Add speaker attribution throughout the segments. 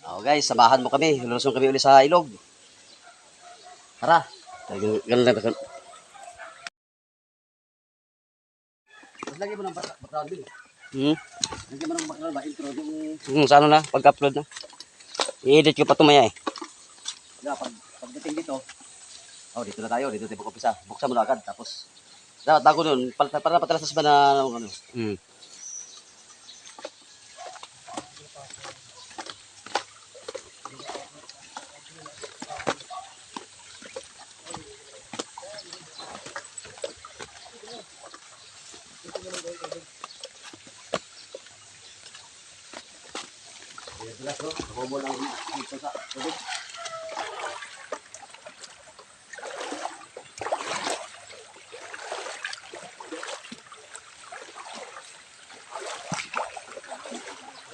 Speaker 1: Oh guys, samahan mo kami. Lulusong kami ulit sa ilog. Tara. Ganun lang. Lagyan mo ng background din. Lagyan mo ng background ba? Intro.
Speaker 2: Sa ano na? Pag-upload na. I-edit ko pa ito maya eh.
Speaker 1: Pagdating dito, dito na tayo. Dito tayo mag-upisa. Buksan mo na agad. Tapos, dapat bago nun, para napatalastas ba na ano?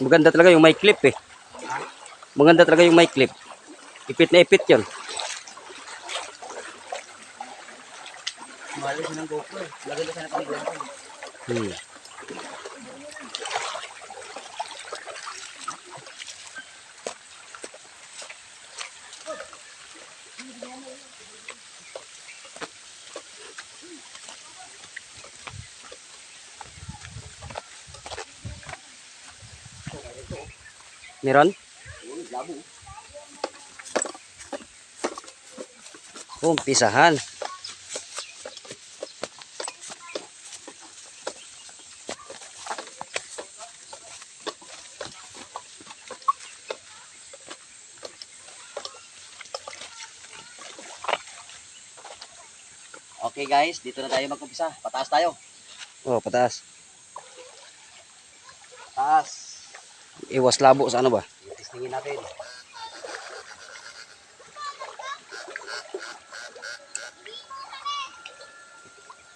Speaker 2: Maganda talaga yung mic clip eh. Maganda talaga yung mic clip. Ipit na ipit yun.
Speaker 1: Mahal din ng GoPro. Lagyan na sana pang GoPro.
Speaker 2: Meron? Umpisahan.
Speaker 1: Okay guys, dito na tayo mag-umpisa. Pataas tayo.
Speaker 2: Pataas.
Speaker 1: Taas.
Speaker 2: Iwas labo sa ano ba?
Speaker 1: Testingin natin.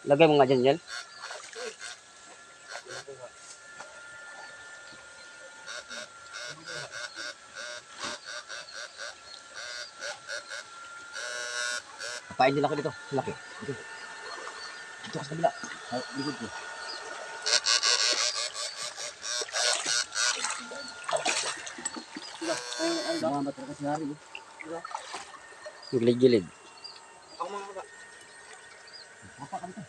Speaker 2: Lagay mo nga dyan.
Speaker 1: Kapain nila ko dito. Laki. Dito ka sa kabila. Likod ko. Ang dama talaga si Hari.
Speaker 2: Gilid-gilid.
Speaker 1: Ako mga baba. Papa ka dito.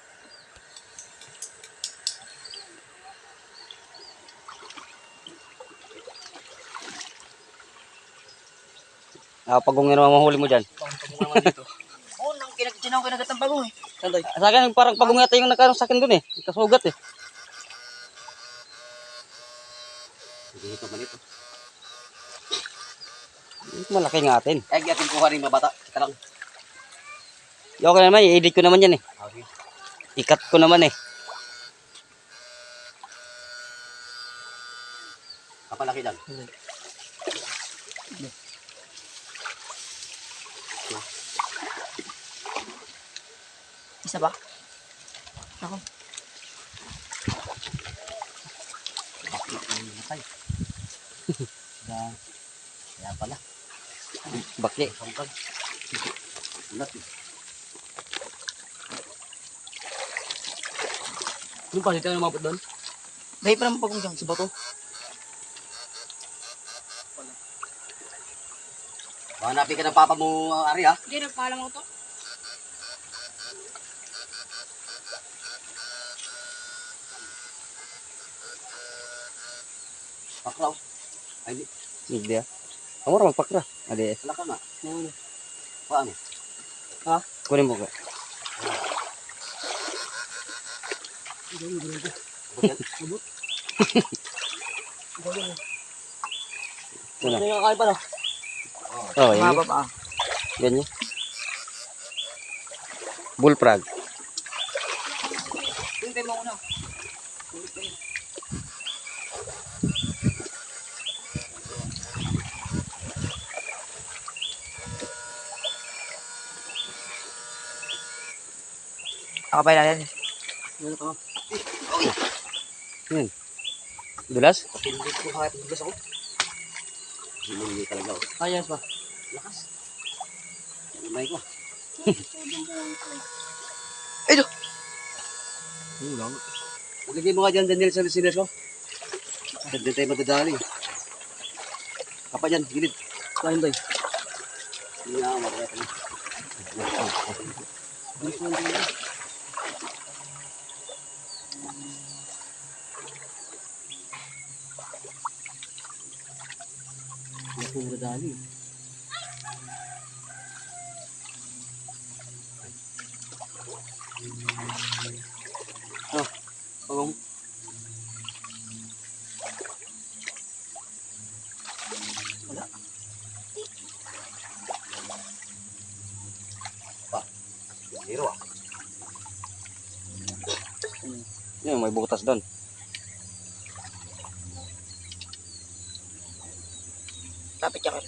Speaker 2: Pag kung ano mahuli mo dyan.
Speaker 1: Pagpungan naman dito. Nang kinagtinaw ko nagat ng bagong eh. Sandoy.
Speaker 2: Sa akin parang pagungat yung nagkaroon sa akin dun eh. Kasugat eh.
Speaker 1: Hindi ito malito.
Speaker 2: Malaki nga atin.
Speaker 1: Atin kuha rin mga bata. Kita lang.
Speaker 2: Okay naman, i-edit ko naman yan eh.
Speaker 1: Okay.
Speaker 2: I-cut ko naman eh.
Speaker 1: Kapalaki lang. Isa ba? Ako. Bakit? Kaya pala.
Speaker 2: Bakli.
Speaker 1: Sampag. Ulat eh. Yung pa, dito na lumapot doon? Dahil pa naman pagong dyan sa bato. Hanapin ka ng papa mo, Ari ha?
Speaker 3: Hindi, nagpaalam ako to.
Speaker 1: Pakraw. Ay, di.
Speaker 2: Hindi ah. Kamu magpakra. Ade.
Speaker 1: Wala ka nga. Paano?
Speaker 2: Ha? Kunin mo ka.
Speaker 1: Abot.
Speaker 2: Ito na.
Speaker 1: Hindi ka kaya pala.
Speaker 2: Yan.
Speaker 1: Mababa pa.
Speaker 2: Ganyan. Bullfrog.
Speaker 1: Hintay mo una. Akapay natin. Ano ka?
Speaker 2: Dulas?
Speaker 1: Hindi ko kaya pagdulas ako. Hindi talaga ako.
Speaker 2: Ayos ba?
Speaker 1: Lakas. May ko.
Speaker 3: Ito.
Speaker 1: Lang. Lagay mo nga dyan, Daniel, sa listeners ko. Hindi tayo madadali. Kapag yan, gilid.
Speaker 2: Kain ba?
Speaker 1: Hindi na, magkaya tayo. Hindi tayo madadali.
Speaker 2: Pagong.
Speaker 1: Zero ah.
Speaker 2: Yun, may butas doon.
Speaker 3: Tapit ka.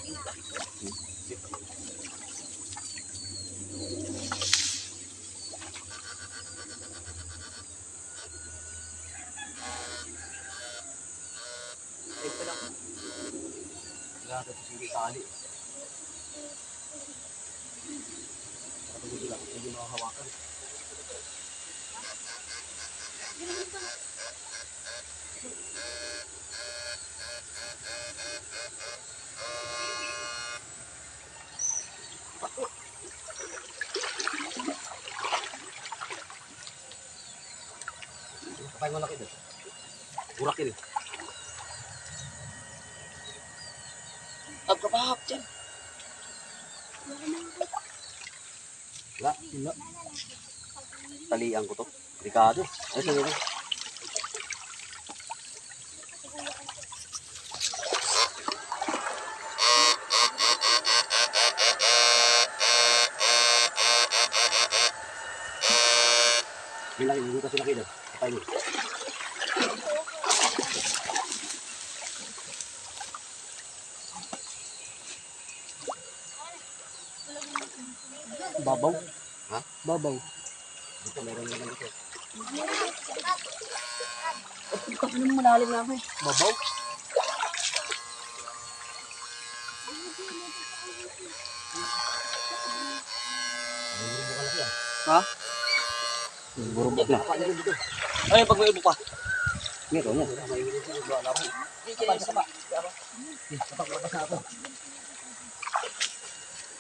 Speaker 1: Wala ito hindi tali. Kapag ito lang, hindi makahawakan. Kapag mo laki doon. Burakil.
Speaker 3: Pagkabahap dyan.
Speaker 1: Wala. Wala. Talian ko to. Delikado. Ay, saan yun? Hindi kasi laki doon. Kapag mo.
Speaker 2: Babaw.
Speaker 1: Ha?
Speaker 2: Babaw.
Speaker 1: Dito meron naman dito.
Speaker 3: Ano malalim na ako eh.
Speaker 2: Babaw? Ha? Burubok na. Ay, pag may ubok pa.
Speaker 1: Meron yan.
Speaker 3: Kapag sa ba?
Speaker 1: Kapag mabasa ako.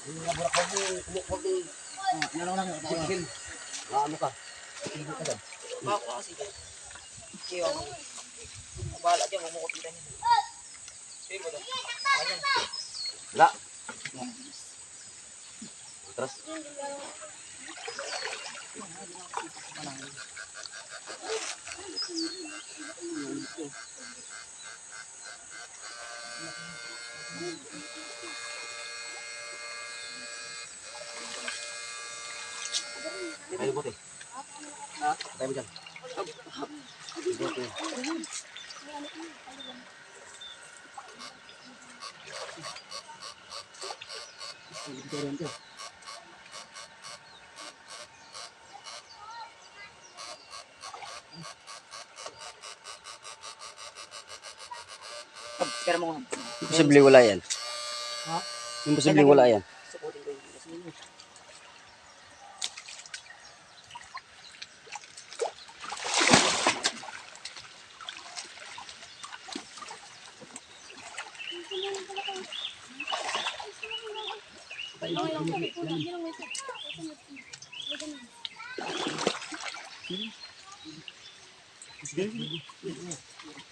Speaker 1: Yung mga burak ko, kumukog din.
Speaker 3: Ano lang.
Speaker 1: Sigil. Ano ka? Sigil ka doon.
Speaker 3: Bako kasi dyan. Kaya ako. Bahala dyan, mumukupitan niya. Sabi mo doon. Ayan.
Speaker 1: Wala. Atras. Tayo buti.
Speaker 3: Ha?
Speaker 1: Tayo mo dyan. Buti.
Speaker 3: Pero mo nga.
Speaker 2: Imposible wala yan.
Speaker 3: Ha?
Speaker 2: Imposible wala yan.
Speaker 3: Sukutin ko yung bigas ninyo.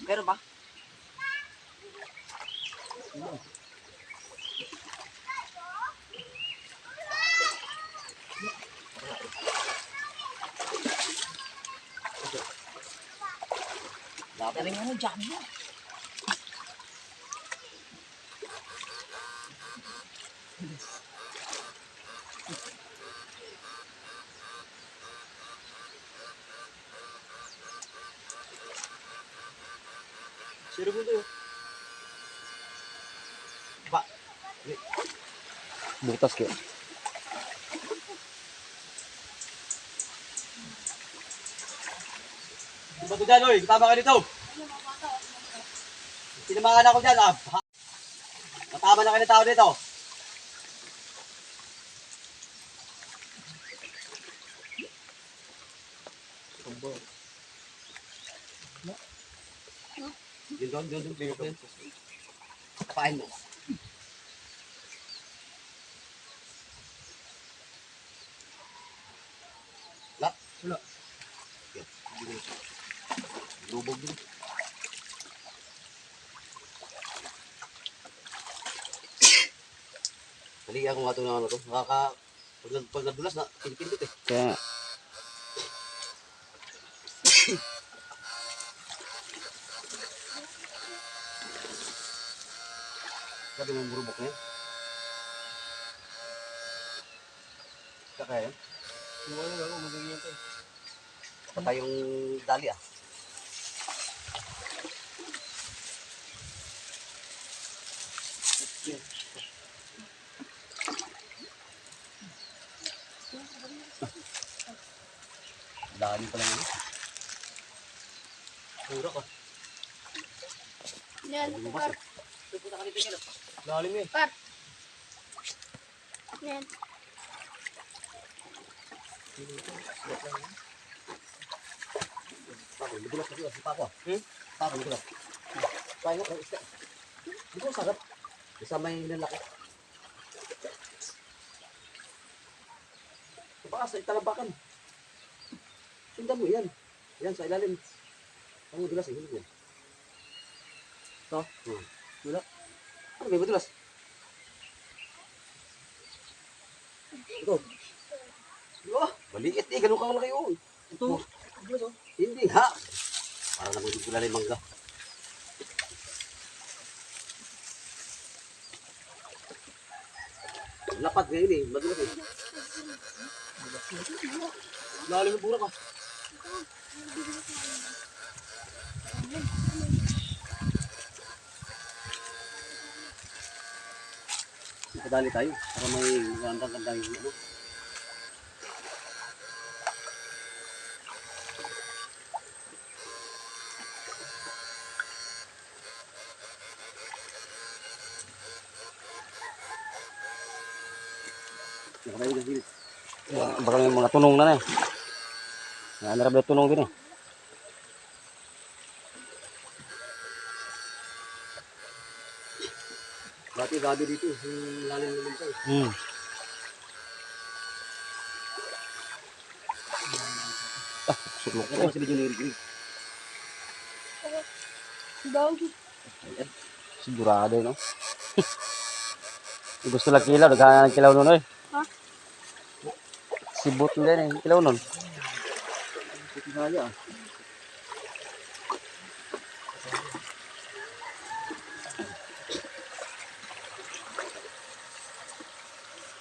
Speaker 3: Meron ba? Pero yung ano, dyan mo.
Speaker 1: Sino mo doon? Ba?
Speaker 2: Butas kaya.
Speaker 1: Diba ito dyan, oy? Tama ka dito. Tinamangan ako dyan, ah. Matama na kayo ng tao dito. Yun doon, yun doon. Kapain mo. Lak.
Speaker 3: Wala.
Speaker 1: Lubog din. Dali ako nga ito na ano to. Pag nadulas na, pinipindot eh.
Speaker 2: Kaya,
Speaker 1: Sabi mo burubok na yun. Kaya yun.
Speaker 3: Iwan na lang, magiging ito.
Speaker 1: Patay yung dali ah. Dali pa lang yun. Pura ka.
Speaker 4: Yan, par.
Speaker 1: Pupunta ka dito yun.
Speaker 3: Lalim eh.
Speaker 4: Par. Yan.
Speaker 1: Pako, madulas kasi si Pako ah.
Speaker 3: Hmm?
Speaker 1: Pako, madulas. Kaya nga, isda. Hindi ko sarap. Isa may nalaki. Sa taas, sa italabakan. Sundan mo yan. Yan, sa ilalim. Ang madulas eh, hindi yan.
Speaker 3: Ito?
Speaker 1: Wala. Ano may madulas? Ito. Oh, maliit eh, ganun kalaki yun.
Speaker 3: Ito.
Speaker 1: Hindi ha. Para naman hindi ko lang yung mangga. Lapad ngayon eh, madulas eh.
Speaker 3: Lalim yung pura ka.
Speaker 1: Padali tayo para may gandang-gandang yung ano. Nakarayo na sila.
Speaker 2: baka may mga tunong na na eh. Narabla tunong din eh.
Speaker 1: Dati gabi dito, yung lalim naman ito.
Speaker 2: Hmm. Suklok
Speaker 1: Ito mas medyo nirigrig.
Speaker 4: Dog.
Speaker 2: sigurado no. Gusto lang kilaw, naghahanap ng kilaw nun eh.
Speaker 4: Ha?
Speaker 2: Sibot din eh, kilaw nun.
Speaker 1: Ito kaya ah.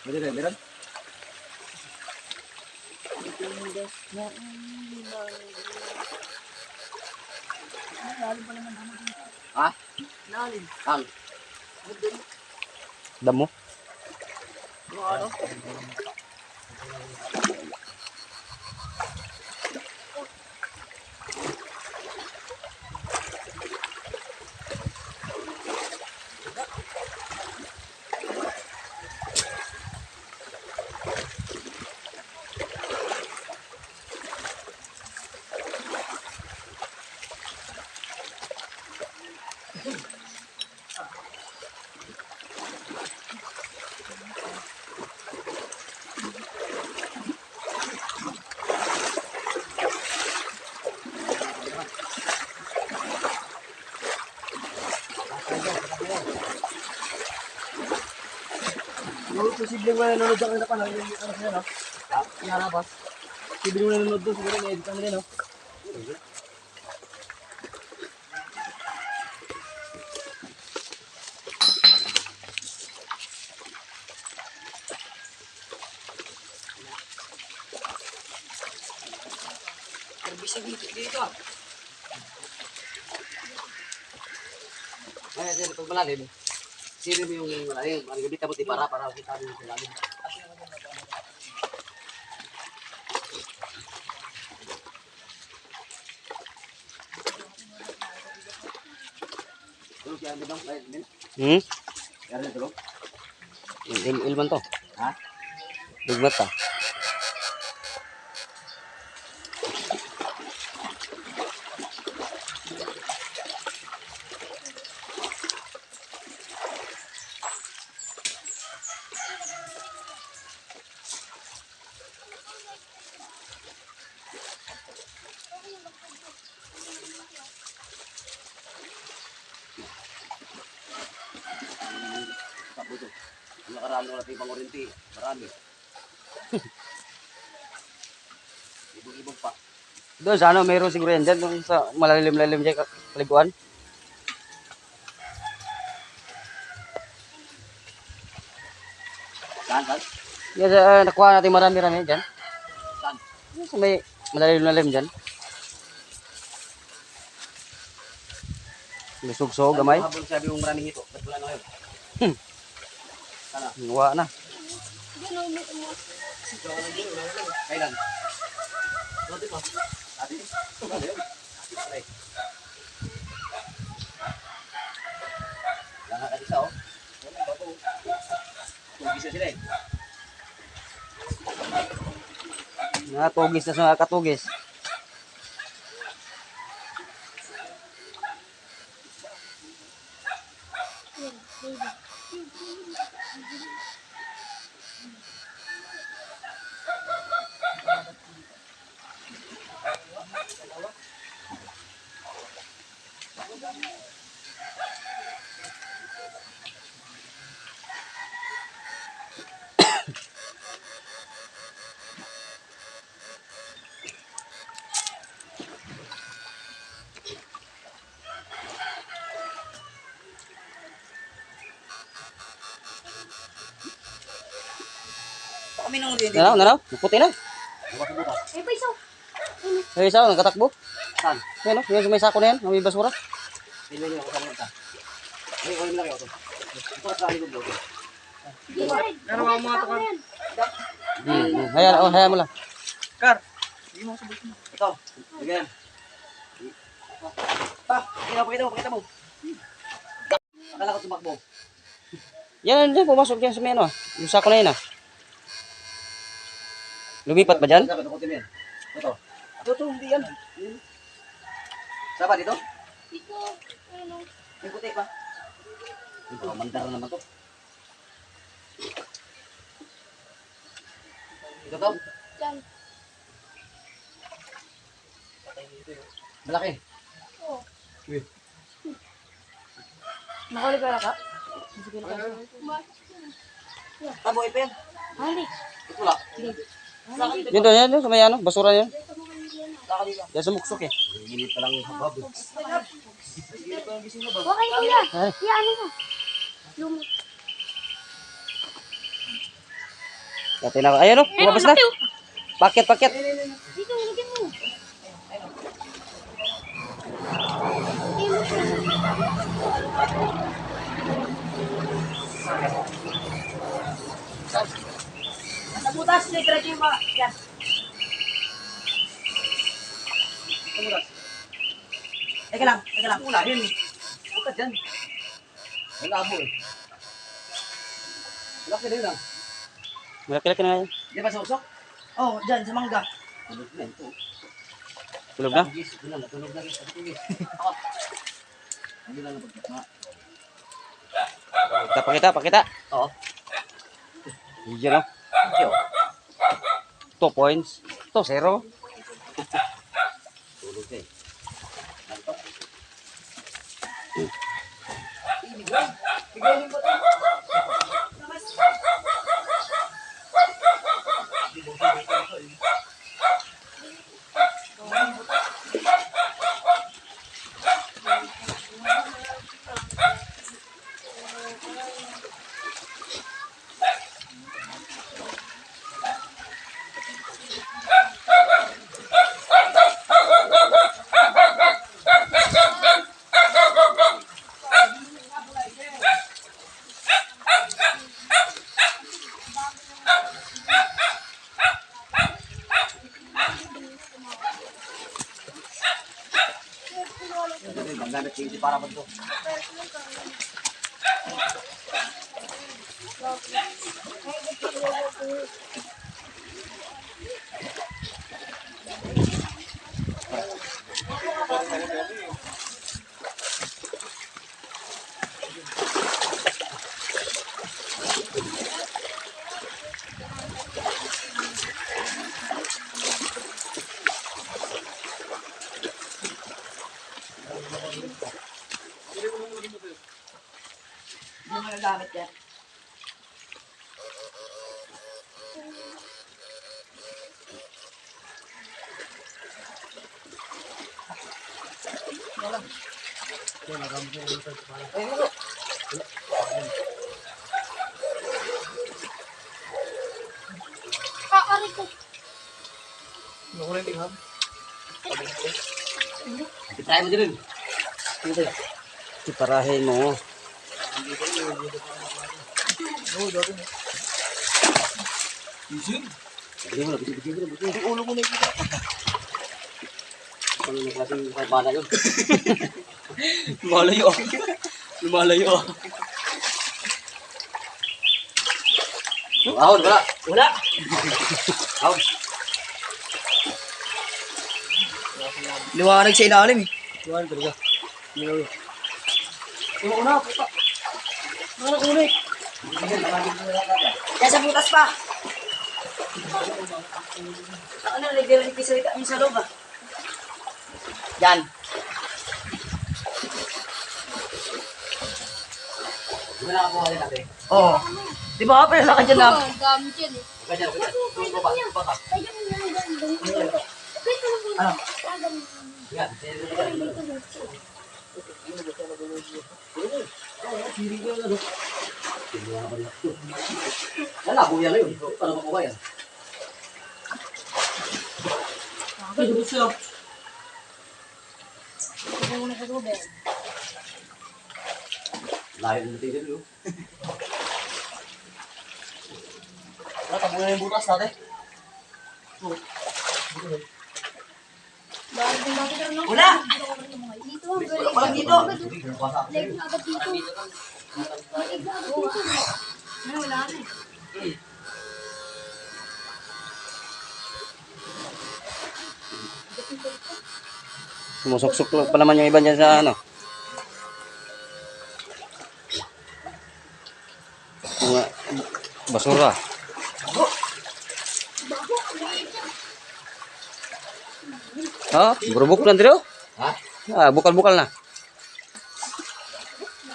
Speaker 1: Meron. Ha?
Speaker 3: Lalim.
Speaker 1: Ang.
Speaker 2: Damo.
Speaker 3: Ano?
Speaker 1: Yung posibleng may nanonood sa kanila pa na yung ano sila, no? Yung harabas. Posibleng may nanonood doon, siguro may edit kami rin, no?
Speaker 3: Bisa dito ah.
Speaker 1: Ay, sir, pag malalim, siri mo yung malalim. Ang gamit mo, para kita mo yung malalim. Tulog yan, di ba?
Speaker 2: Hmm?
Speaker 1: Yan na, tulog.
Speaker 2: Ilman to.
Speaker 1: Ha?
Speaker 2: Bigmat ta.
Speaker 1: marami natin pangurinti. Marami. Ibog-ibog pa.
Speaker 2: Doon sa ano, mayroon siguro yan dyan. Doon sa malalim-lalim dyan, kaliguan.
Speaker 1: Saan?
Speaker 2: Yan, nakuha natin marami-rami dyan.
Speaker 1: Saan?
Speaker 2: Yan sa may malalim-lalim dyan. Lusog-sog, gamay.
Speaker 1: Habang sabi mong maraming hito. Ba't wala na ngayon? Sana.
Speaker 2: Nuwa na.
Speaker 1: Kailan? Dati pa. Dati? Ano yun? Aray. Langan ka isa, oh. Tugis na sila eh.
Speaker 2: Nakatugis na sa katugis.
Speaker 3: Kami nang hindi.
Speaker 2: Nanaw? Puti na.
Speaker 1: Bukas na bukas.
Speaker 2: Ay, isa, nagkatakbo.
Speaker 1: Saan?
Speaker 2: Yan, oh, yung may sako na yan, may basura.
Speaker 1: Sino niyo ako sa mga ita? Ay, kunin mo lang kayo ito. Ito na sa aling ko.
Speaker 3: Ano mga mga to?
Speaker 2: Hayaan mo lang.
Speaker 3: Kar. Hindi mo sabihin.
Speaker 1: Ito. Bigyan. Pa, pakita mo. Akala ko tumakbo.
Speaker 2: Yan, dyan, pumasok dyan sa may ano, yung sako na yun ah. Lumipat ba dyan?
Speaker 1: Sabi, tukutin mo yan. Ito, hindi yan. Saba dito?
Speaker 4: Dito, ano,
Speaker 1: Yung puti pa. Ito, mandar naman to. Ito to?
Speaker 4: dyan.
Speaker 1: Malaki.
Speaker 4: Oo.
Speaker 1: Uy.
Speaker 4: Makuli ka ka?
Speaker 1: Taboy pa yan.
Speaker 4: Hindi.
Speaker 1: Ito lang.
Speaker 2: Yun doon, yan, sa may ano, basura yan.
Speaker 1: Lakad dito.
Speaker 2: Yan sumuksok eh.
Speaker 1: Init pa lang yung habab.
Speaker 4: Okay, kuya.
Speaker 2: Ay.
Speaker 4: Kuya, ano mo? Lumot.
Speaker 2: Dati na, ayan o, lumabas na. Paket.
Speaker 4: Dito, lagyan mo.
Speaker 3: Sa butas, diretso yung mga. Yan. Teka lang.
Speaker 1: Unahin. Huwag ka dyan. May labo eh. Laki na yun ah.
Speaker 2: Malaki-laki na yan.
Speaker 1: Di ba sa usok?
Speaker 3: Oh, dyan, sa mangga.
Speaker 1: Tulog na ito.
Speaker 2: Tulog na.
Speaker 1: Natulog na rin. Ako. Hindi lang ang pagkakma.
Speaker 2: Pakita.
Speaker 1: Oo.
Speaker 2: Yan o.
Speaker 1: Okay, oh.
Speaker 2: 2 points. 0.
Speaker 1: Tulog ka eh. Nanto.
Speaker 3: Bigyan mo ito.
Speaker 1: Maggamit yung para mo ito.
Speaker 3: Hindi mo nagamit yan. lang. Ayun mo.
Speaker 4: Aray ko.
Speaker 3: Nakulay din ha.
Speaker 1: Try mo din.
Speaker 2: Iparahin mo.
Speaker 3: Oo, dati na. Isin?
Speaker 1: Bigyan mo na, bigyan mo na.
Speaker 3: Yung ulo mo na yung
Speaker 1: Ano na klaseng bala yun?
Speaker 3: Lumalayo ah. Lumalayo ah.
Speaker 1: Ahon, wala.
Speaker 3: Wala.
Speaker 1: Ahon.
Speaker 3: Liwanag sa ilalim eh. Liwanag talaga. Yung una, puta. Ano ulit? Yan sa butas pa. Ano, nagdirin pisalita sa loob ah. Yan.
Speaker 1: Di ba nakakuha rin natin?
Speaker 3: Oo. Di ba? Pero naka dyan lang.
Speaker 4: Ang dami dyan eh.
Speaker 1: Ganyan, ganyan. Baba, baba.
Speaker 4: Kaya mo lang ganyan.
Speaker 3: Ano?
Speaker 1: Yan. Labo yan ngayon. Paano makuha yan?
Speaker 3: Ay, gusto sila.
Speaker 1: Layo na tingin yun.
Speaker 3: Tabunan na yung butas natin. Wala!
Speaker 4: Dito,
Speaker 3: Walang dito.
Speaker 4: leg na agad dito. Leg na agad dito. Ano, wala na eh.
Speaker 2: Sumusuksok lang pa naman yung iba dyan sa ano. Mga basura. Ha? Burubok lang dito?
Speaker 1: Ha?
Speaker 2: Ah, bukal-bukal na.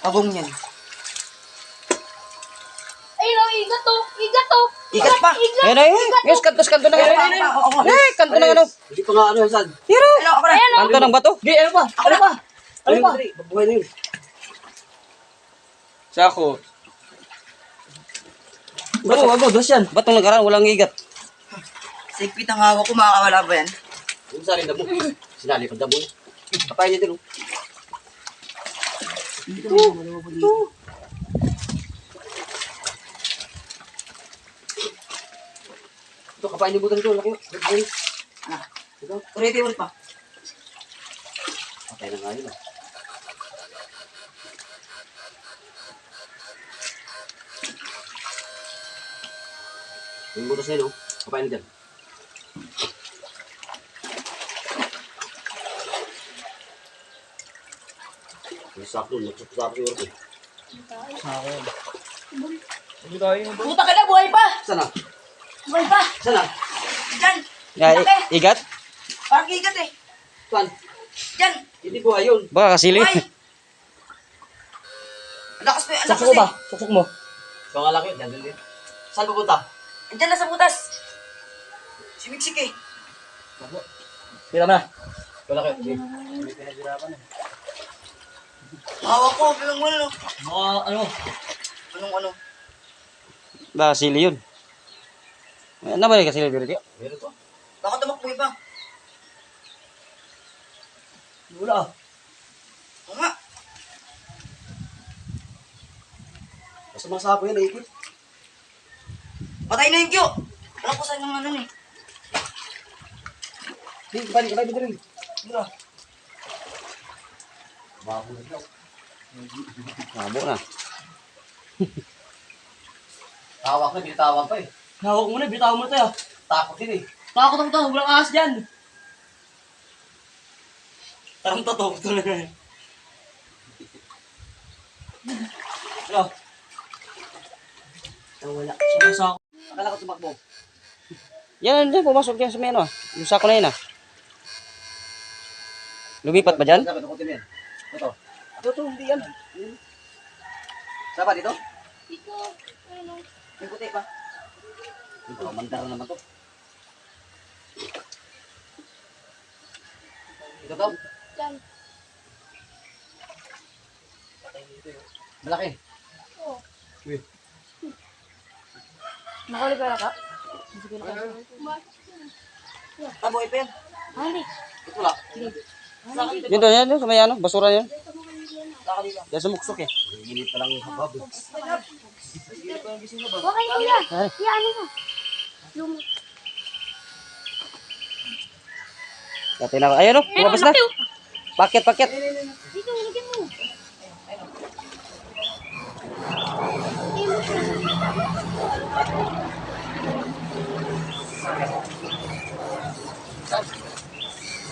Speaker 3: Abong yan.
Speaker 4: Ay, no, igat to. Igat to.
Speaker 3: Ikat pa.
Speaker 2: Ayun na yun. Yes, kanto na. Eh, kanto na ano.
Speaker 1: Hindi pa nga ano, San?
Speaker 2: Hiro.
Speaker 3: Ano, ako na.
Speaker 2: Kanto ng bato.
Speaker 3: Di, ano pa? Ano pa? Ano pa?
Speaker 1: Buhay na yun.
Speaker 2: Sako.
Speaker 3: Bato, wag dos yan.
Speaker 2: Batong nagaraan, walang igat.
Speaker 3: Sigpit ang hawak ko, makakawala ba yan?
Speaker 1: Yung sa rin damo. Sinali pag damo. Kapay niya din. Ito, kapay niya butan ito. Laki.
Speaker 3: Ah, ulit pa.
Speaker 1: Kapay na nga yun. Yung butas na yun, oh. Kapay na dyan. Yung sakto, nagsasakto yung orko.
Speaker 3: Puta ka na, buhay pa!
Speaker 1: Sana?
Speaker 3: Buhay pa!
Speaker 1: Sana?
Speaker 3: Diyan!
Speaker 2: Ya, igat?
Speaker 3: Parang ikat eh.
Speaker 1: Saan?
Speaker 3: Diyan!
Speaker 1: Hindi buhay yun.
Speaker 2: Baka kasili.
Speaker 3: Buhay! Ang lakas mo, ang lakas
Speaker 2: Suksok
Speaker 3: eh.
Speaker 2: ba? Suksok mo.
Speaker 1: Ikaw nga laki, dyan din. Saan pupunta?
Speaker 3: Andiyan na sa butas. Simiksik eh.
Speaker 2: Tira na.
Speaker 1: Ikaw laki.
Speaker 3: Hawak ko, bilang mo ano.
Speaker 1: Mga ano?
Speaker 3: Anong ano?
Speaker 2: Baka kasili yun. Ano ba yung kasili dito?
Speaker 1: Meron to.
Speaker 3: Baka tumakbo pa.
Speaker 1: Wala ah.
Speaker 3: Oo nga.
Speaker 1: Basta mga sapo yan, naikot.
Speaker 3: Patay na yung Kyo. Alam ko saan yung ano eh.
Speaker 1: Hindi, kapay mo din.
Speaker 3: Wala.
Speaker 1: Bago na daw.
Speaker 2: Mabo na.
Speaker 1: Tawag na, binitawag pa eh.
Speaker 3: Hawak mo na, bitaw mo na tayo.
Speaker 1: Takot din eh.
Speaker 3: Takot ako to, walang ahas dyan. Parang totoo ko talaga eh. Ano? Wala. Sumasa ako.
Speaker 1: Akala ko tumakbo.
Speaker 2: Yan, dyan, pumasok dyan sa may ano. Yung sako na yun ah. Lumipat ba dyan?
Speaker 1: Dapat ako din yan. Ito.
Speaker 3: Ito, hindi yan.
Speaker 1: Saan ba dito?
Speaker 4: Dito, ano.
Speaker 3: May puti pa.
Speaker 1: Ito, mandar naman to. Ito to?
Speaker 4: Dyan.
Speaker 1: Malaki.
Speaker 4: Makulit ka? Sige ka.
Speaker 3: Taboy pa yan.
Speaker 4: Hindi.
Speaker 1: Ito wala.
Speaker 2: Yun doon, yun, sa may ano, basura yun.
Speaker 3: Nakalila.
Speaker 2: Yan sumuksok eh.
Speaker 1: Init pa lang habab.
Speaker 3: Sige pa yung gising na ba?
Speaker 4: Okay, kuya. Kuya, ano mo? Lumot.
Speaker 2: Dati na, ayun o, lumabas na. Paket, paket.
Speaker 4: Dito, lagyan mo.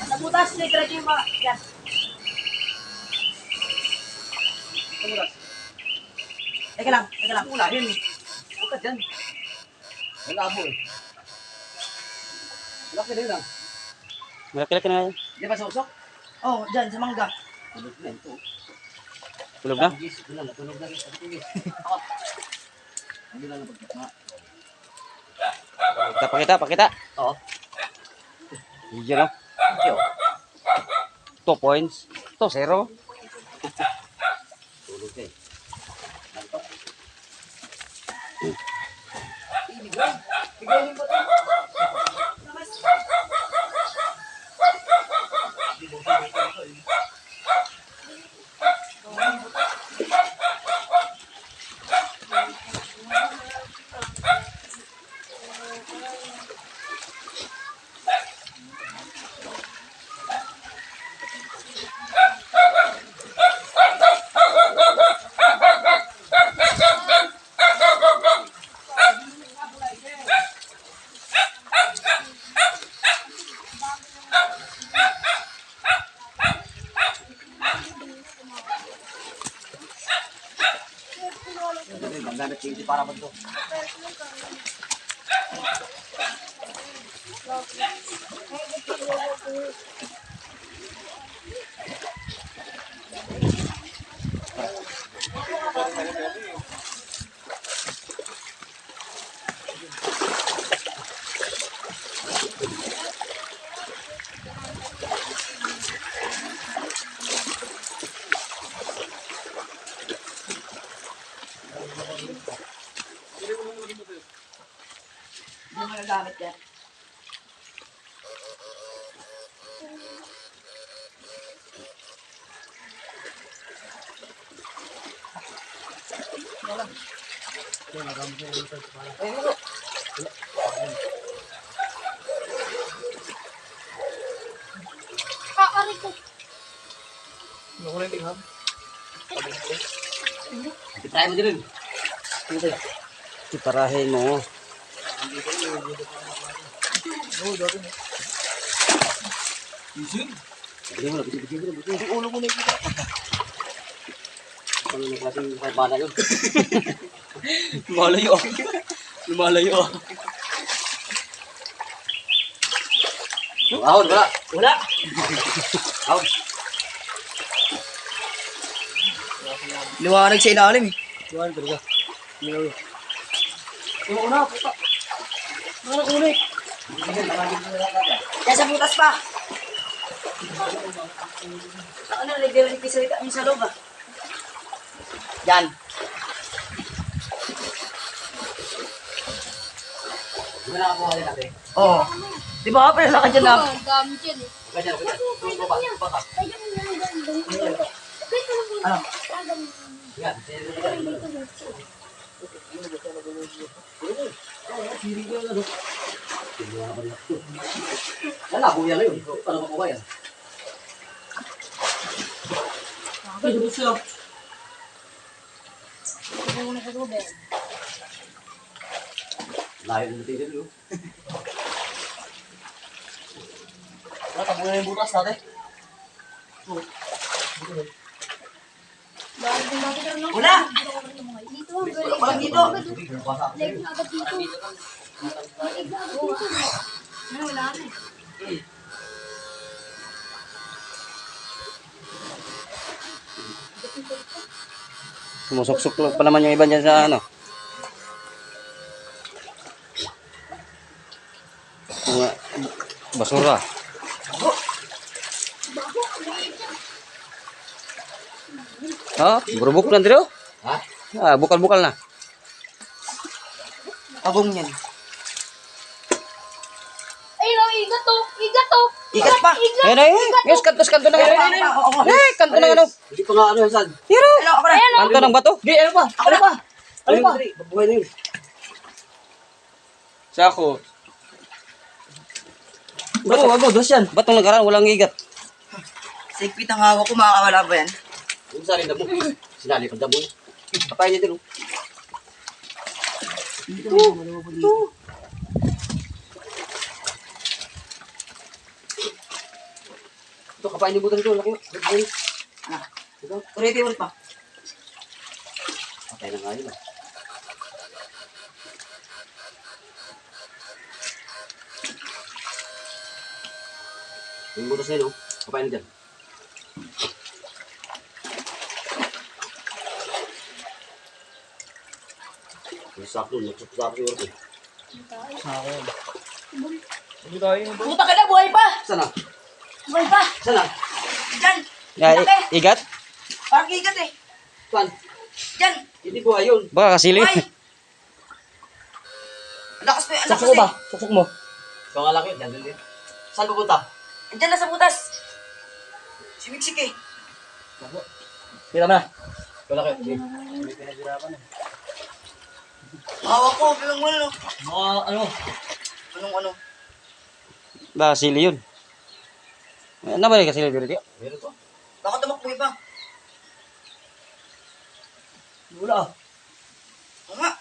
Speaker 3: Sa butas, nagradyo yung mga. Yan. Teka lang. Ulahin. Huwag ka dyan.
Speaker 1: Malabo eh. Malaki na yun ah.
Speaker 2: Malaki-laki na yan.
Speaker 1: Di ba sa usok?
Speaker 3: Oh, dyan, sa mangga.
Speaker 1: Tulog na ito.
Speaker 2: Tulog na.
Speaker 1: Tulog na rin. Hindi lang napagkakma.
Speaker 2: Pakita.
Speaker 1: Oo.
Speaker 2: Yun o. 2 points. 0.
Speaker 1: Tulog ka eh.
Speaker 3: Bigay mo ito.
Speaker 1: Maggamit yung para ba ito?
Speaker 3: Hindi mo magagamit yan.
Speaker 4: Aari ko.
Speaker 1: Try mo din.
Speaker 2: Iparahin mo.
Speaker 1: Bigyan mo na. Yung ulo mo na yung ano na klaseng kahit bala yun.
Speaker 2: Lumalayo. Lumalayo.
Speaker 1: Ahon, wala.
Speaker 3: Wala.
Speaker 1: Ahon.
Speaker 3: Liwanag sa ilalim eh.
Speaker 2: Lumayan talaga.
Speaker 3: Yung una, puta. Ano ulit? Kaya sa butas pa. Ano, nagdirig salita yung sa loob ah. Yan.
Speaker 1: Di ba nakakuha rin natin?
Speaker 3: Oo. Di ba pala ka dyan na?
Speaker 4: Ang dami dyan eh.
Speaker 1: Ganyan. Baka.
Speaker 4: Kaya mo na lang dyan.
Speaker 3: Ano?
Speaker 1: Yan. Yan na, buya na yun. Paano makuha yan?
Speaker 3: Ay, dubos sila.
Speaker 1: Layo na natin yun.
Speaker 3: Tabo na yung butas natin. Wala!
Speaker 4: Dito,
Speaker 3: Walang dito.
Speaker 4: leg na agad dito. Leg na agad dito. Ano, wala na eh.
Speaker 2: Sumusuksok pa naman yung iba dyan sa ano. Mga basura. Oh, burubuk na dito.
Speaker 1: Ha?
Speaker 2: Ah, bukal-bukal na.
Speaker 3: Tabong yan.
Speaker 4: Ay, no, igat to. Igat to.
Speaker 3: Igat pa.
Speaker 4: Igat.
Speaker 2: Ayun, ayun. Yes, kanto na nga. Eh, kanto na ano.
Speaker 1: Hindi pa nga ano yan, San.
Speaker 2: Hiro.
Speaker 3: Ano, ako na.
Speaker 2: Kanto ng bato.
Speaker 1: Hindi, ano pa? Ano pa? Ano pa? Babuhay na yun.
Speaker 3: Sako.
Speaker 2: Bato, dos yan. Batong nagaraan, walang igat.
Speaker 3: Sigpit ang hawak ko, makakawala ba yan?
Speaker 1: Yung sa rin damo. Sinali pag damo. Kapay niya din. Oh. Ito, kapay niya butan ito. Laki. Laki.
Speaker 3: Ulit pa.
Speaker 1: Patay na nga yun. Yung butas na yun, oh. Kapay na dyan. Yung sakto, nagsakto yung oras eh.
Speaker 3: Puta ka na, buhay pa!
Speaker 1: Sana?
Speaker 3: Buhay pa!
Speaker 1: Sana?
Speaker 3: Diyan!
Speaker 2: Igat?
Speaker 3: Parang igat eh.
Speaker 1: Saan?
Speaker 3: Diyan!
Speaker 1: Hindi buhay yun.
Speaker 2: Baka kasili.
Speaker 3: Buhay! Lakas mo, lakas
Speaker 2: Suksok mo
Speaker 3: eh.
Speaker 2: ba? Suksok mo.
Speaker 1: So nga lang yun, dyan din. Saan pupunta?
Speaker 3: Diyan na sa butas. Simiksik eh.
Speaker 2: Tira mo na.
Speaker 1: Wala kayo.
Speaker 3: Hawak ko, bilang mo no.
Speaker 1: Mga ano?
Speaker 3: Anong?
Speaker 2: Baka kasili yun. Ano ba yung kasili dito?
Speaker 1: Meron to.
Speaker 3: Baka tumakbo pa.
Speaker 1: Wala ah.
Speaker 3: Oo nga.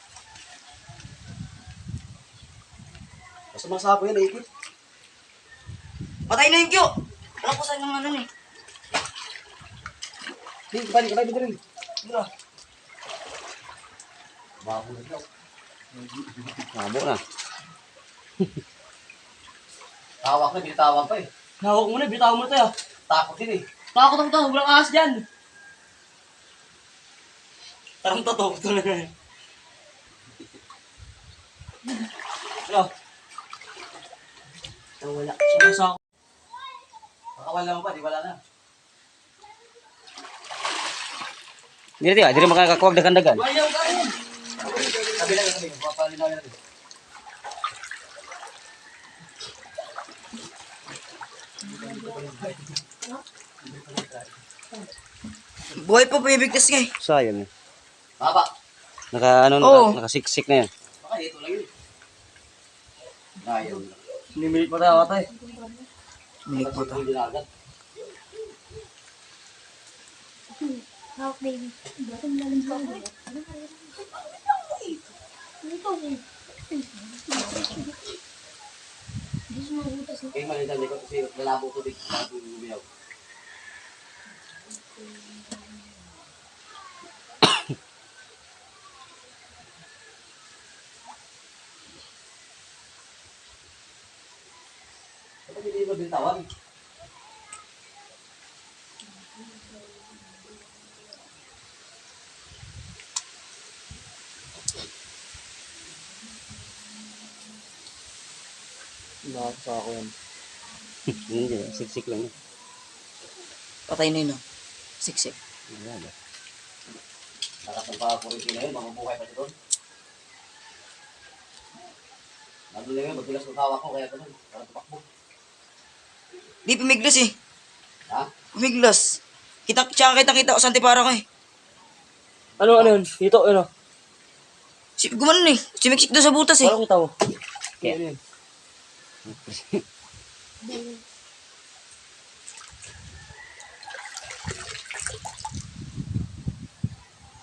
Speaker 1: Basta mga sapo yan, naikot.
Speaker 3: Patay na yung Kyo. Alam ko saan yung ano eh.
Speaker 1: Hindi, kapay mo rin. Wala. Bago na daw.
Speaker 2: Nabo na.
Speaker 1: Tawak na, binitawak pa eh.
Speaker 3: Hawak mo na, bitawan mo na tayo.
Speaker 1: Takot din eh.
Speaker 3: Takot ako tayo, walang ahas dyan. Parang totoo ito na.
Speaker 1: Ano?
Speaker 3: Wala. Sumasako.
Speaker 1: Makawala mo pa, di wala na.
Speaker 2: Dito ya, dito makakakuwag dagan-dagan.
Speaker 1: Wala yung kain. Sabi lang, papalin namin natin.
Speaker 3: Buhay pa, bibigtas nga eh.
Speaker 2: Sayang eh.
Speaker 1: Baba.
Speaker 3: Oo.
Speaker 2: Nakasiksik na yan.
Speaker 1: Baka ito lang yun. Ayaw.
Speaker 3: Nimilit pa tayo tayo.
Speaker 1: Milik po tayo. Agad.
Speaker 4: Hawak, baby. Batong lalim sa ako. Ito, baby. Hindi siya mabutas.
Speaker 1: Kaya malitan ko kasi lalabo ko dito. Bago yung umiyaw. Bakit hindi mo bintawan?
Speaker 3: Nakakasa ako yan.
Speaker 2: Hindi, siksik lang yan.
Speaker 3: Patay na yun oh. Siksik.
Speaker 2: Wala.
Speaker 1: Lakas ng pakakurinti na yun, mabubuhay pa siya doon. Ano lang yun, magbilas ng hawak ko, kaya ganun, parang tumakbo.
Speaker 3: Di pumiglas eh.
Speaker 1: Ha?
Speaker 3: Pumiglas. Kita ko sa antipara ko eh.
Speaker 2: Ano yun? Dito, ano?
Speaker 3: Gumanon eh. Simiksik doon sa butas eh.
Speaker 2: kita mo. Kaya.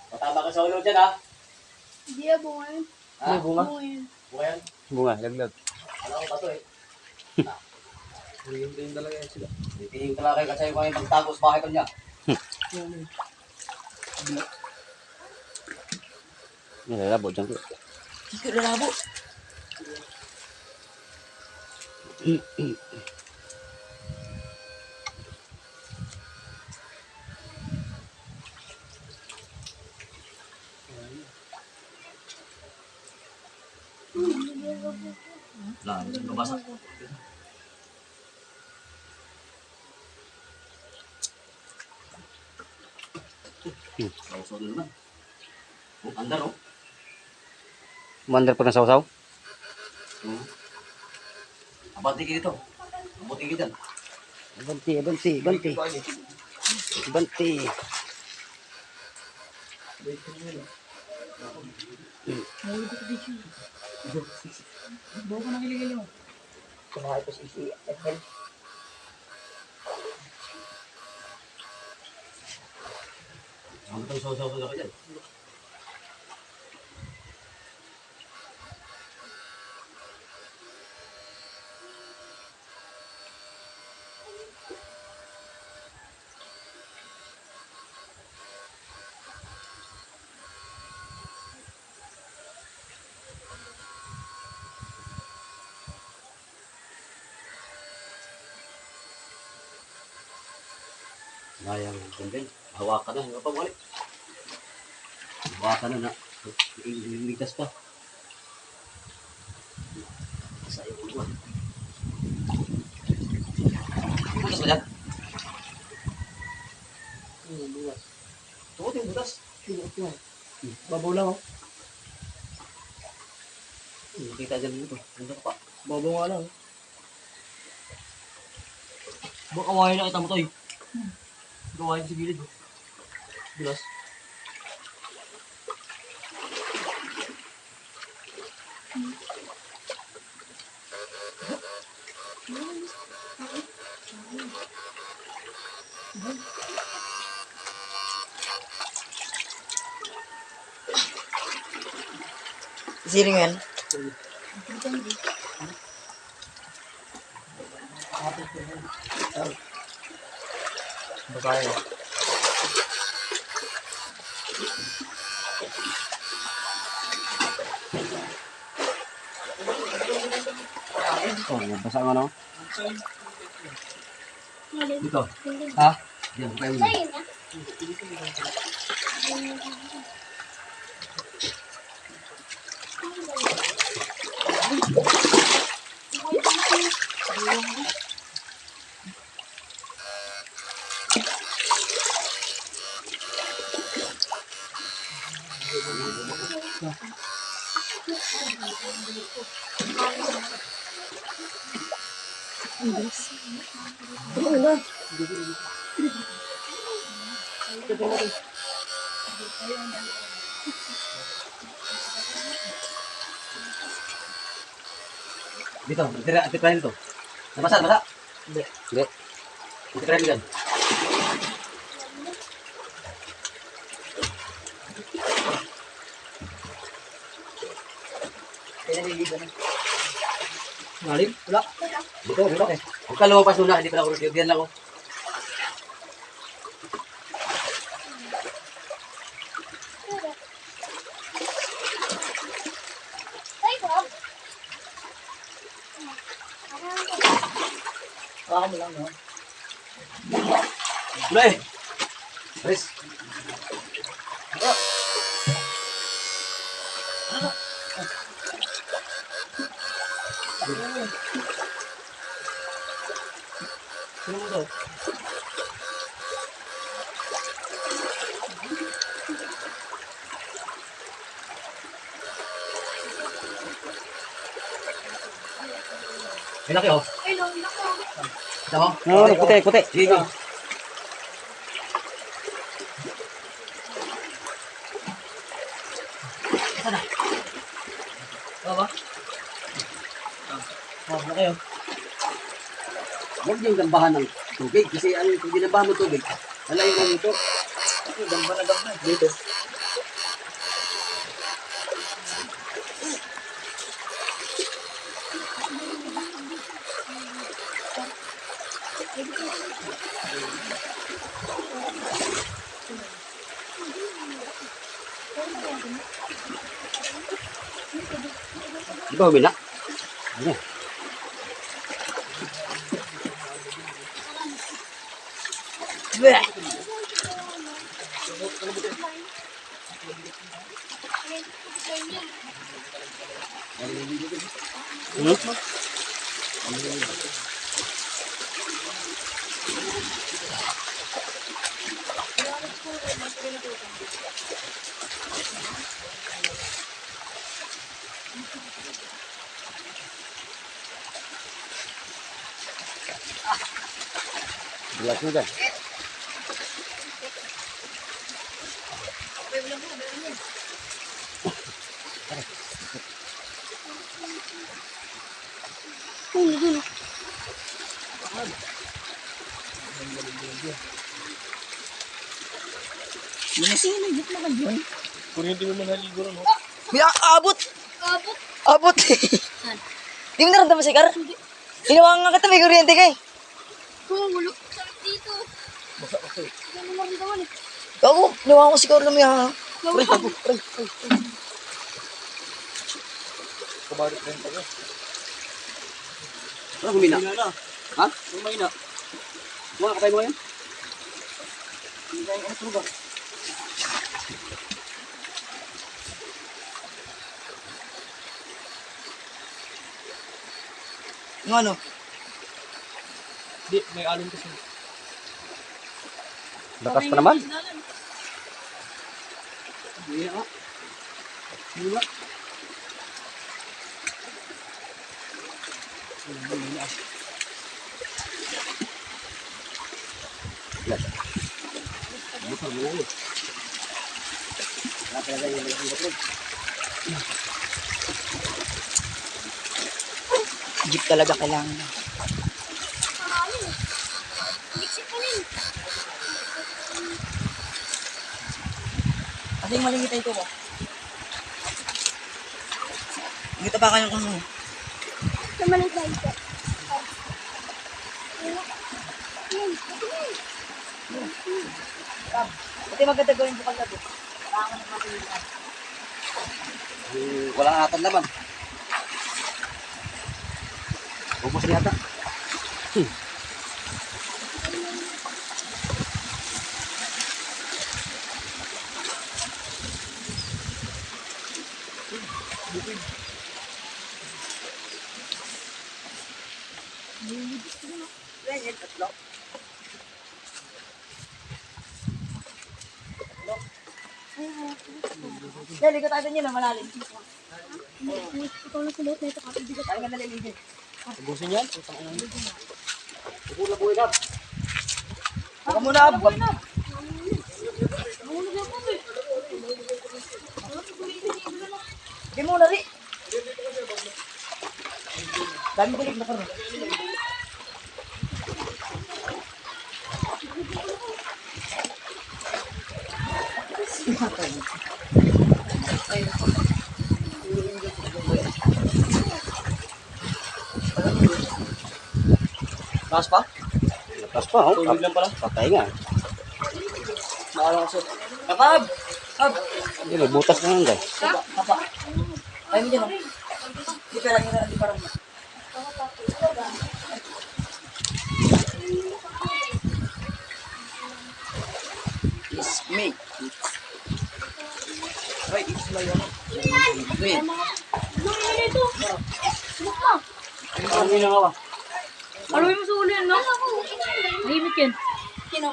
Speaker 1: Matama ka sa ulo dyan, ha?
Speaker 4: Hindi na bunga yun.
Speaker 1: Ha?
Speaker 2: Bunga?
Speaker 4: Bunga yun.
Speaker 1: Buka yan.
Speaker 2: Bunga, laglag.
Speaker 1: Ano ko ba to eh? Tingin talaga yan sila. Tingin talaga kayo kasi yung mga magtago sa bahay pa niya.
Speaker 2: Nilalabo dyan ko.
Speaker 3: Hindi ko lalabo.
Speaker 1: Wala, nabasa. Sausaw na naman. Oh, andar oh.
Speaker 2: Mandar pa ng sausaw.
Speaker 1: Abante ka dito. Abante ka dyan.
Speaker 2: Banti, banti, banti. Banti.
Speaker 4: Bawa ko nang iligil mo.
Speaker 3: Kumahay pa si FL.
Speaker 1: Ano itong sausaw ka dyan? Sayang, ganda. Hawakan na, hindi pa balik. Hawakan na. Ligtas pa. Sayang ko ba? Butas ba yan?
Speaker 3: Bukas.
Speaker 1: Tuot yung butas.
Speaker 3: Babaw lang oh.
Speaker 1: Nakita dyan dito. Ganda pa.
Speaker 3: Babaw nga lang. Baka kawain na kita mo to eh. Gawain sa gilid oh. Bulas. Siring yan. Babae.
Speaker 1: Oh, basa ang ano? Dito.
Speaker 3: Ha?
Speaker 1: Diyan, kayo mo.
Speaker 4: Sa'yo na.
Speaker 1: Dito, tirahin to. Nabasa, nabasa.
Speaker 3: Hindi.
Speaker 2: Hindi.
Speaker 1: Tirahin dyan.
Speaker 3: Kaya naliligo na. Ngalim? Wala.
Speaker 1: Dito, dito. Huwag ka lumabas muna, hindi pa na ako. Diyan lang ako.
Speaker 4: Sa'yo ko.
Speaker 3: Baka mo lang no?
Speaker 1: Wala eh. Aris.
Speaker 3: Sino mo to?
Speaker 1: May laki oh.
Speaker 4: Ay, long na ko.
Speaker 1: Ito mo?
Speaker 2: No, puti, puti.
Speaker 1: Sige ko.
Speaker 3: Baka ba? Oh, laki oh.
Speaker 1: Huwag yung gambahan ng tubig. Kasi kung ginambahan mo tubig, alayo mo ito.
Speaker 3: Gamba na gamba. Dito.
Speaker 1: Di ba humina? Ano?
Speaker 3: Bleh!
Speaker 1: Hmm?
Speaker 2: Relax mo dyan.
Speaker 3: Sinasinigit naman yun.
Speaker 5: Kuryente mo manaligo ron, no?
Speaker 3: May abot!
Speaker 4: Abot.
Speaker 3: Abot! Di mo naramdaman si Kar? Ginawa nga kita, may kuryente kay.
Speaker 4: Oo, wala. Sakit dito. Ano naramdaman eh.
Speaker 3: Gago, ginawa ko si Kar lang yan.
Speaker 4: Gago.
Speaker 5: Kabalik rin tayo.
Speaker 1: Ano humina?
Speaker 5: na.
Speaker 1: Ha?
Speaker 5: Umay na.
Speaker 1: Mga kapay mo yan?
Speaker 3: Yung ano?
Speaker 5: Di, may alon kasi.
Speaker 2: Lakas pa naman.
Speaker 1: Hindi nga.
Speaker 3: Jeep talaga kailangan.
Speaker 4: Liksik pa rin.
Speaker 3: Kasi malingit ito ba? Ngita pa kayong kung
Speaker 4: Naman ang kain ko.
Speaker 3: Pati maganda gawin bukal na doon. Kailangan ng matulitan.
Speaker 1: Walang atan naman. Ubus na yata.
Speaker 3: Ganyan, tatlo. Dali ko tayo doon yun, malalim.
Speaker 4: Ikaw na sulot na ito. Kapibigat.
Speaker 3: Tayo ka naliligid.
Speaker 5: Ubusin yan. Utang ina mo.
Speaker 1: Ubus buhay na.
Speaker 3: Baka muna, Ab. Hindi muna, Ri. Dami kulit na karoon.
Speaker 5: Taas pa?
Speaker 2: Lakas pa, oh.
Speaker 5: Tubig lang pala.
Speaker 2: Patay nga.
Speaker 5: Maalang kasi.
Speaker 3: Kapab! Ab!
Speaker 2: Hindi, may butas na lang, guys.
Speaker 3: Kapa. Ayaw mo dyan, oh. Di pa lang yun, di parang. It's me. Ay, it's my ano. Wait.
Speaker 4: Ano yun ito? Sumok na.
Speaker 5: Ano yun nga ba?
Speaker 4: Aluin mo sa ulo yan, no? Mahimik yan. Sino?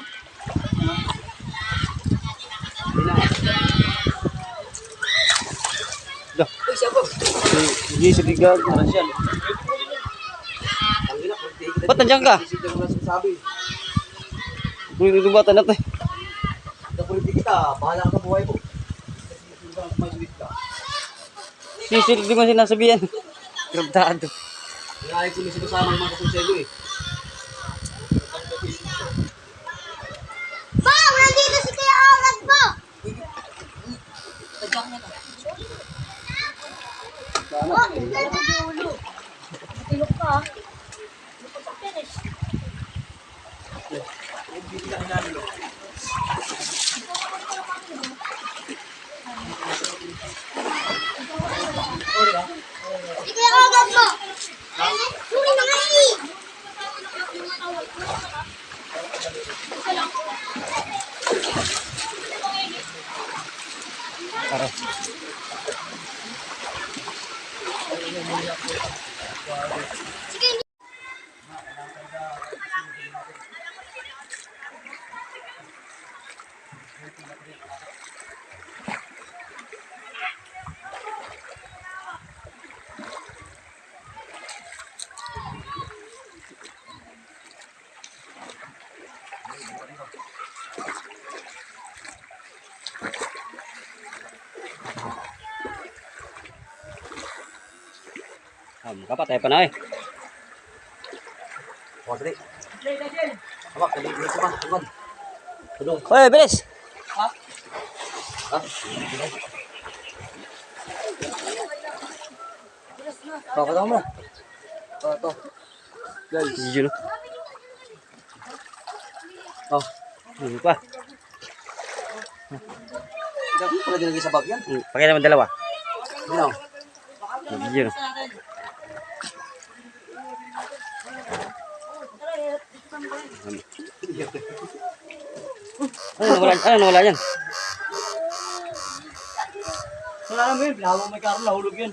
Speaker 3: Uy, siya po.
Speaker 2: Hindi, sige ka.
Speaker 5: Parang siya.
Speaker 2: Ba't nandiyan ka?
Speaker 1: Sabi,
Speaker 2: Kung itubatan natin.
Speaker 1: nakulitin kita, bahala ka sa buhay mo. May sulit ka.
Speaker 2: Sisil, di mo sinasabihan. Grabdaan to.
Speaker 1: Kaya ko na sinasama yung mga kakonselyo eh.
Speaker 4: Pa! Nandito si Kuya Arad po!
Speaker 3: Tadyak niya to.
Speaker 4: Oh, nandito si ulo. Matilok ka, ah. Finish. Si Kuya Arad po! Suri na nga eh!
Speaker 2: Kapatay pa na eh.
Speaker 1: O, dali. Hawak, dali. Dito pa. Tugod. Tulong.
Speaker 2: Hoy, bilis!
Speaker 1: Ha?
Speaker 5: Pakataw mo. Ito.
Speaker 2: Yun.
Speaker 1: Oh.
Speaker 2: Yun pa.
Speaker 1: Hindi pala dinagay sa bag yan.
Speaker 2: Pakita naman dalawa.
Speaker 1: Ano?
Speaker 2: Yun. Ano nawala yan?
Speaker 5: Wala naman yun. Habang may karo, nahulog yun.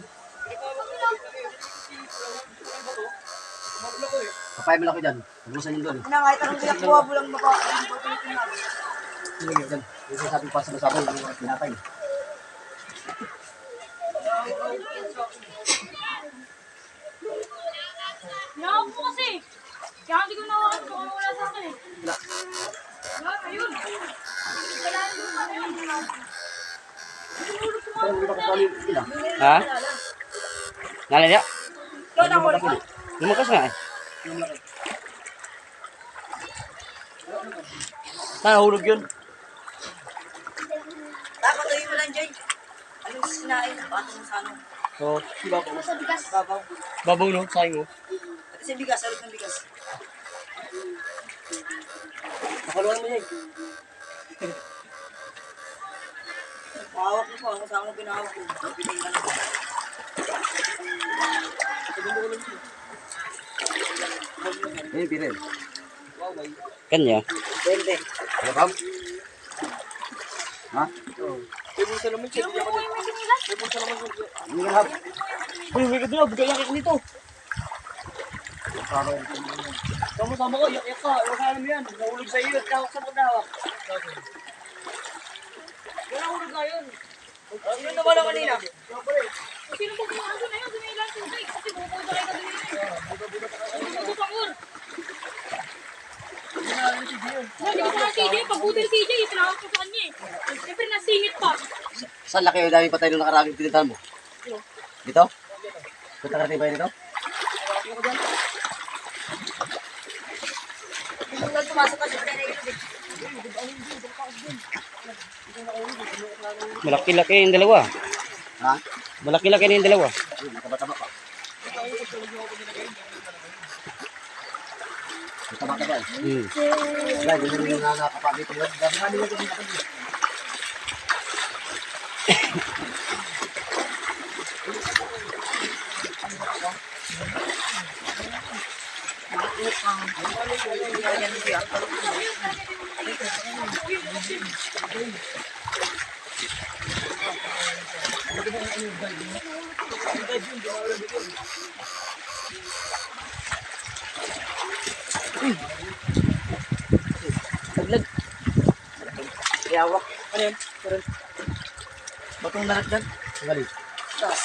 Speaker 1: Kapay mo lang ko dyan. Pagbusan yun doon.
Speaker 3: Kahit anong biyak buwa, bulang maka.
Speaker 1: Sige, dyan. Yung sabi pa sa masabong, yung pinatay.
Speaker 4: Hinawa ko kasi. Kaya hindi ko nawakan kung ano wala sa akin eh. Wala, ayun. Wala yung ayun.
Speaker 2: Ha? Nalala niya?
Speaker 3: Ikaw na huli ka.
Speaker 2: Lumakas nga eh.
Speaker 5: Nahulog yun.
Speaker 3: Dapat tuloy mo lang, Jay. Anong sinain? Patong sa ano?
Speaker 5: Oo. Diba po?
Speaker 4: Sa bigas.
Speaker 3: Babaw.
Speaker 5: Babaw no? Sayang mo.
Speaker 3: At sa bigas, sarap ng bigas.
Speaker 5: Nakaluan mo yan.
Speaker 3: Pahawak mo po, ang kasama mo pinahawak ko. Piting ka na po.
Speaker 1: Eh, birin.
Speaker 2: Kanya.
Speaker 3: Dende.
Speaker 1: Ano ba? Ha?
Speaker 5: May bulsa naman siya.
Speaker 4: Yung may sinilas.
Speaker 5: May bulsa naman siya.
Speaker 1: Hindi nga hap.
Speaker 5: Uy, may kadula. Bigay yakik nito. Sama-sama ko. Yak-yak ka. Huwag ka alam yan. Nahulog sa iyo. Tawak sa pagdawak. Wala hulog na yun.
Speaker 3: Yun naman ang kanina.
Speaker 4: Sino po kumakas na yun? Dumilang tubig. Kasi bukod na kayo na dumilang. Bukod Hindi ko sa CJ. Pag buti ni CJ, itinawag ko sa kanya eh. Siyempre nasingit pa.
Speaker 1: Saan laki yung dami patay nung nakaraging pinuntahan mo? Dito? Punta ka natin ba yun dito?
Speaker 3: Nung pumasok ka, siyempre na ilog eh.
Speaker 2: Malaki-laki yung dalawa.
Speaker 1: Ha?
Speaker 2: Malaki-laki na yung dalawa.
Speaker 1: Ayun, nakaba-taba pa. Nakaba-taba eh. Wala, yun yung nakakapagay ko yun. Gabi nga nila yung nakapagay.
Speaker 3: Yawak.
Speaker 5: Ano yan?
Speaker 3: Batong narat dyan.
Speaker 1: Gali.
Speaker 3: Tas.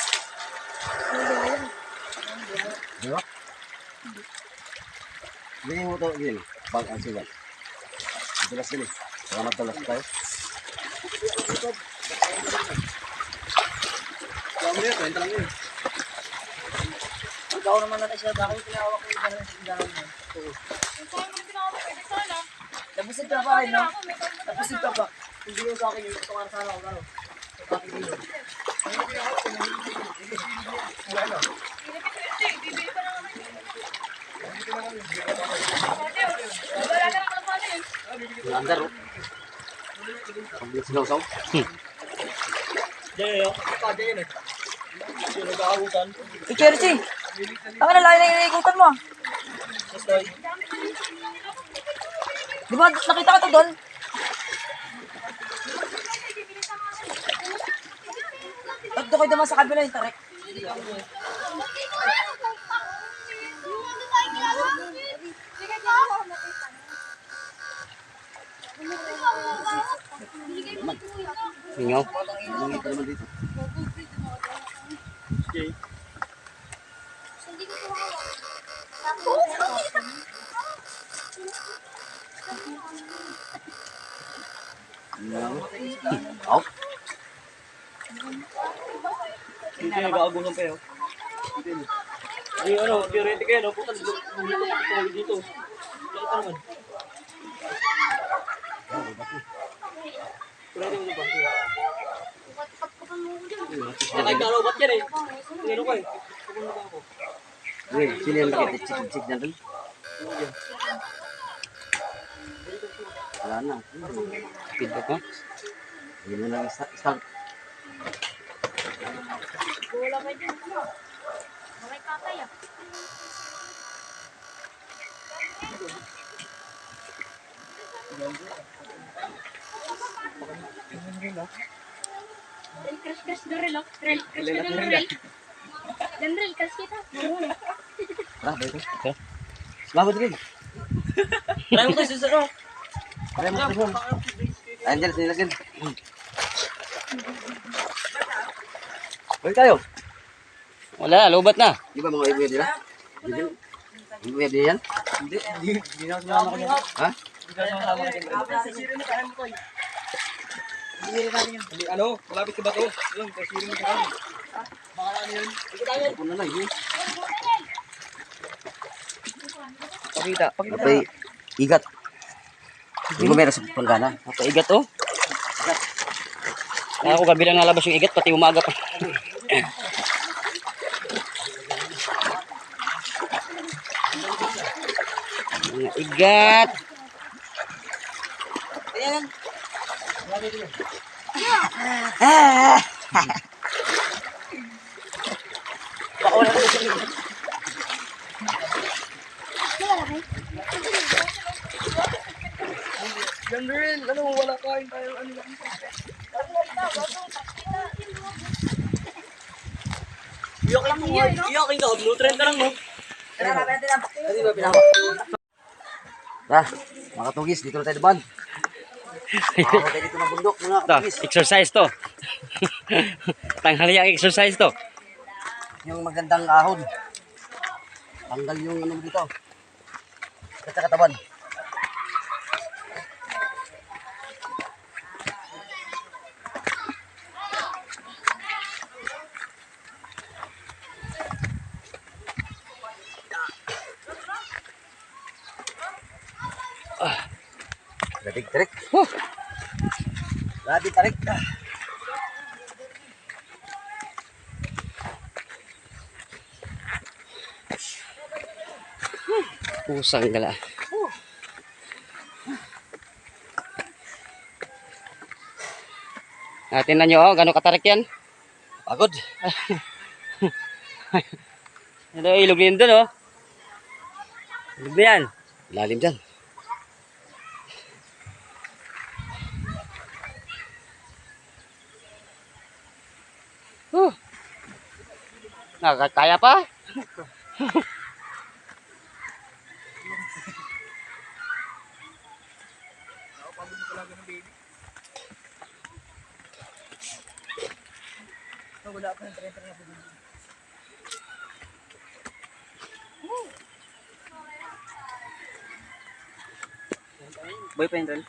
Speaker 1: Di ba? Bigyan mo ito, gini. Bag ang sigal. Madalas gini. Baka magdalas tayo.
Speaker 5: Kaya mo yan. Kwenta lang yun.
Speaker 3: Ikaw naman natin siya. Bakit pinahawak ko yung gano'n sa tindahan mo?
Speaker 4: Kung saan mo tinawag ko, pwede sana.
Speaker 3: Nabusid ka pa rin, no?
Speaker 4: Ako, may pang-
Speaker 3: Nabusid ka pa.
Speaker 5: Hindi yung sa akin yung tungan sana ako. Ano?
Speaker 4: Bibili pa lang ako. Wala na ako sa atin.
Speaker 1: Under, oh. Ang bilis sigaw-saw.
Speaker 5: Diyan yun. Diyan yun eh. Yung nag-aabutan.
Speaker 3: Eh, Chelsea. Taka na, layo na inaikutan mo.
Speaker 5: Tapos tayo.
Speaker 3: Di ba, nakita ka to doon? Tagdo kayo naman sa kabila yung tarik.
Speaker 2: Mingaw.
Speaker 1: Hindi pa naman dito.
Speaker 5: Okay.
Speaker 1: Aw.
Speaker 5: Hindi nag-aabutan pa yun. Yung ano, theoretic yan, no? Putan, tawag dito. Laki pa naman. Wala din yung bangko. Nakikalobat yan eh. Tingnan ko eh. Pupunta ba ako?
Speaker 1: Sino yung nakita-chik-chik na doon? Wala na.
Speaker 2: Feedback mo?
Speaker 1: Hindi mo na start.
Speaker 4: Wala kayo dyan. Bakit kakay ah? Crush na rin oh. Crush na rin. Dandrel, crush kita.
Speaker 1: Tara, dito. Sumabot rin.
Speaker 5: Try mo tayo sa ano?
Speaker 1: Tara mo, tara mo. Ayun dyan, sinilagyan. Balik tayo.
Speaker 2: Wala, lubat na.
Speaker 1: Di ba mga ibuya nila? Ibuya nila yan?
Speaker 5: Hindi na sumama ka dyan.
Speaker 1: Ha?
Speaker 5: Hindi na sumama ka dyan. Hindi, ano, malapit ka ba to? Alam, kasirin mo ka kami. Baka ano yun?
Speaker 1: Ako na lang, yun.
Speaker 5: Pakita.
Speaker 1: Kapay, igat. Hindi mo meron sa panggana.
Speaker 2: Napaigat oh. Kaya ako gabi lang nalabas yung igat, pati umaga pa. Mga igat.
Speaker 5: Ganda rin, ano, wala kain tayo, ano lang. Iyakin ko, iyakin ka, blue trend ka lang, no?
Speaker 1: Tara, mga tugis, dito na tayo naman. Ako tayo dito ng bundok, mga
Speaker 2: To,
Speaker 1: tugis.
Speaker 2: exercise to. Tanghaliang exercise to.
Speaker 1: Yung magandang ahon. Tanggal yung ano dito. Sa katawan. Gatig tarik. Gatig tarik.
Speaker 2: Pusang gala. Tingnan nyo oh, gano'ng katarik yan.
Speaker 1: Pagod.
Speaker 2: Ito, ilog na yun dun oh. Ilog na yan.
Speaker 1: Lalim dyan.
Speaker 2: Nakakaya pa.
Speaker 5: Boy pa yun,